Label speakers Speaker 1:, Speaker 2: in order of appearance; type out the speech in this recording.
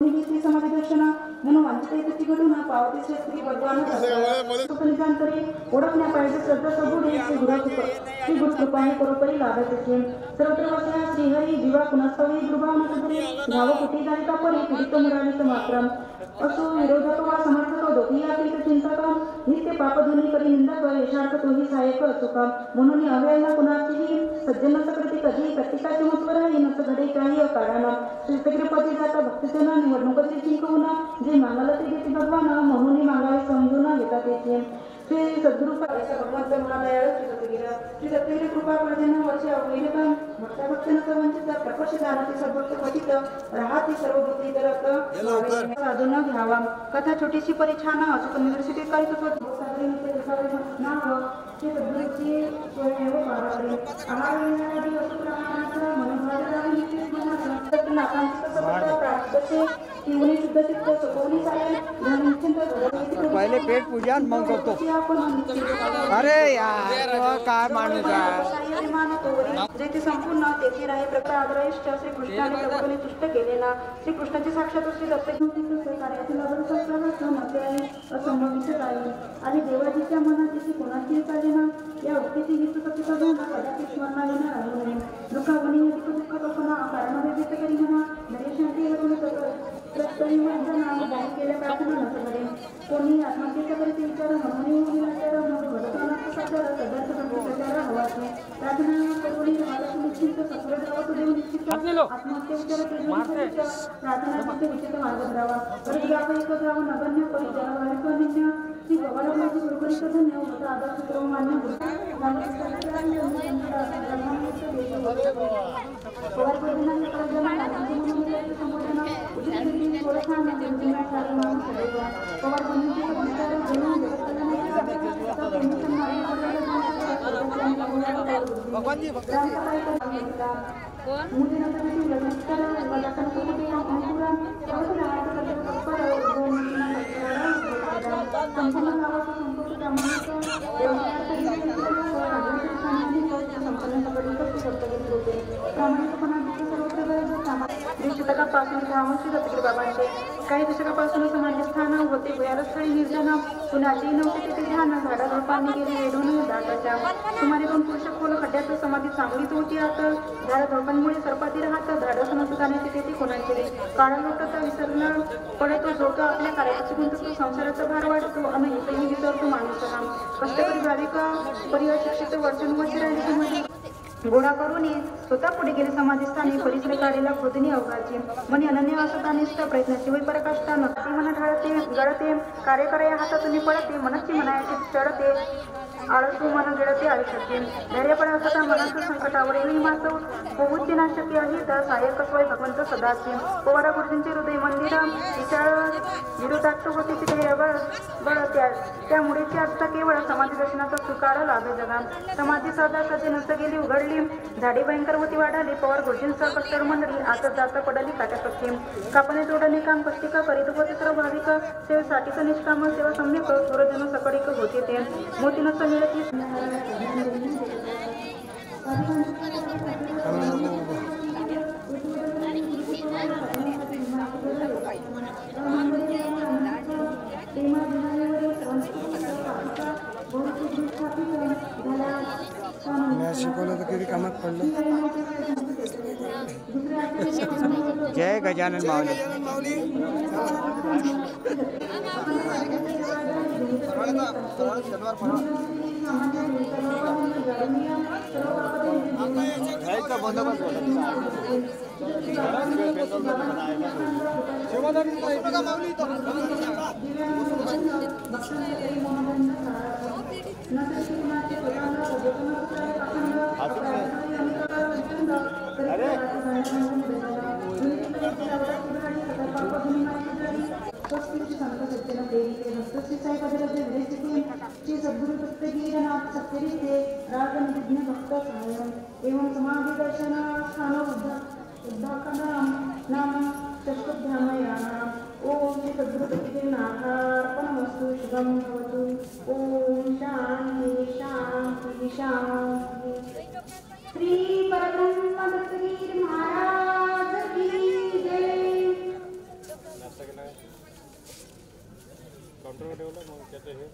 Speaker 1: ती समाधी दर्शन म्हणून वांछित घडून पावती श्री भगवान तरी ओळखण्या पाहिजे श्रद्धा सबुडे श्री गुरु कृपाने करोपरी लाभते सर्वत्र वसल्या श्रीहरी जीवा पुनस्तवी गुरुभावना सदरी भाव कुठे झाली का परी पीडित मुरारित मात्र असो विरोधक वा समर्थक दोघी यातील चिंतक नित्य पापध्वनी करी निंदक यशार्थ तोही सहाय्यक चुका म्हणून अवहेलना कुणाचीही सज्जन सकळती कधी प्रत्येकाचे महत्व राही नस घडे काही कारण श्रीकृपती जाता भक्तजन निवडणुकीची चिंकवून जे मागाला ते देते भगवान म्हणून मागावे समजून घेतात येते श्री सद्गुरु भगवंत श्री सत्यगिरी कृपा प्रजन वर्ष अवैधकम भक्ता भक्तांचा वंचित प्रकर्ष दानाची सद्भक्त पतित राहती सर्वभूती करत साधून घ्यावा कथा छोटीशी परिछान अचूक युनिव्हर्सिटी करीत होतो नाव श्री सद्गुरूची सोय व पारावरी आहार येणारी वस्तू प्रमाणात
Speaker 2: पहले पेट पूजा मग करतो अरे यार काय माणूस
Speaker 1: जेथे संपूर्ण तेथे राहे प्रकार आदराइष्ट श्री कृष्णाने सर्वपणे तुष्ट केलेला श्री कृष्णाची साक्षात श्री दत्तगिरी असंभवित आहे आणि देवाजीच्या मनात तिथे कोणाची चालेना या उक्तीची हितसत्ता कदाचित स्मरणाला राहू नये दुःखावनी दुःख कल्पना कारण करी म्हणा धैर्यशांती केल्या प्रार्थना नसकडे कोणी आत्महत्येचा करीत विचार म्हणून हवाचे प्रार्थना करून निश्चित सफल देऊ निश्चित आत्महत्या विचार प्रार्थना विचित मार्ग धरावा परत व्यापक राव नगण्य परिचय श्री भगवानाची गुरुकरित धन्य होता आदर सूत्र मान्य काही दशकापासून समाधी स्थान होते भुयारस्थळी निर्जन कुणाची नव्हते तिथे ध्यान झाडाझुडपांनी गेले वेढून दाटाच्या सुमारे 2 पुरुष खोल खड्ड्यात समाधी चांगलीच होती आता झाडाझुडपांमुळे सर्पाती राहत धाडस नसताना तिथे कोणाचे काळा लोटत विसरला पडतो झोपतो आपल्या कार्याची गुंततो संसाराचा भार वाढतो आणि इथेही विसरतो माणूस कष्टकरी भाविक परिशिक्षित वर्षण वर्ष राहिले समाधी गोळा करून स्वतः पुढे गेले समाधीस्थानी परिसर काढलेला खोदणी अवघाची म्हणे अनन्य असता निष्ठ प्रयत्नाची वै पराकाष्ठा नक्की मन ढाळते गळते कार्य कराया हातातून पडते मनची मनायाची चढते आळसू मन गिळते आयुष्याचे धैर्यपणे असता मनाच्या संकटावर एवढी मासव पोहोचते नाशक्य आहे तर सहाय्यक स्वय भगवंत सदाचे पोवाडा गुरुजींचे हृदय मंदिर विचार विरोधात होते तिथे बळ त्यामुळे ते आता केवळ समाधी दर्शनाचा सुकाळ लाभे जगा समाधी सदा कधी नस गेली उघडली झाडी भयंकर होती वाढाली पवार गुरुजींचा कष्टर मंडळी आता जाता पडली काट्यापक्षी कापणे जोडणे काम कष्टिका करीत होते सर्व भाविक सेवेसाठीच निष्काम सेवा सम्यक सूरजन सकळीक होते ते मोतीनच मिळती
Speaker 2: शिकवलं तर किती कामात पडलं जय गजानन माऊली
Speaker 1: सद्गुरु दत्तगिरीनाथ सत्यरीते रागनिधिज्ञ भक्त सहाय्यम एवं समाधि दर्शन स्थान उद्धाकनाम नाम षष्ठध्यानयानाम ओम श्री सद्गुरु दत्तगिरीनाथार्पणमस्तु शुभं भवतु ओम शांति शांति शांति श्री परब्रह्म दत्तगिरी महाराज की जय।
Speaker 3: काउंटरवर ठेवलं मग त्याचं हे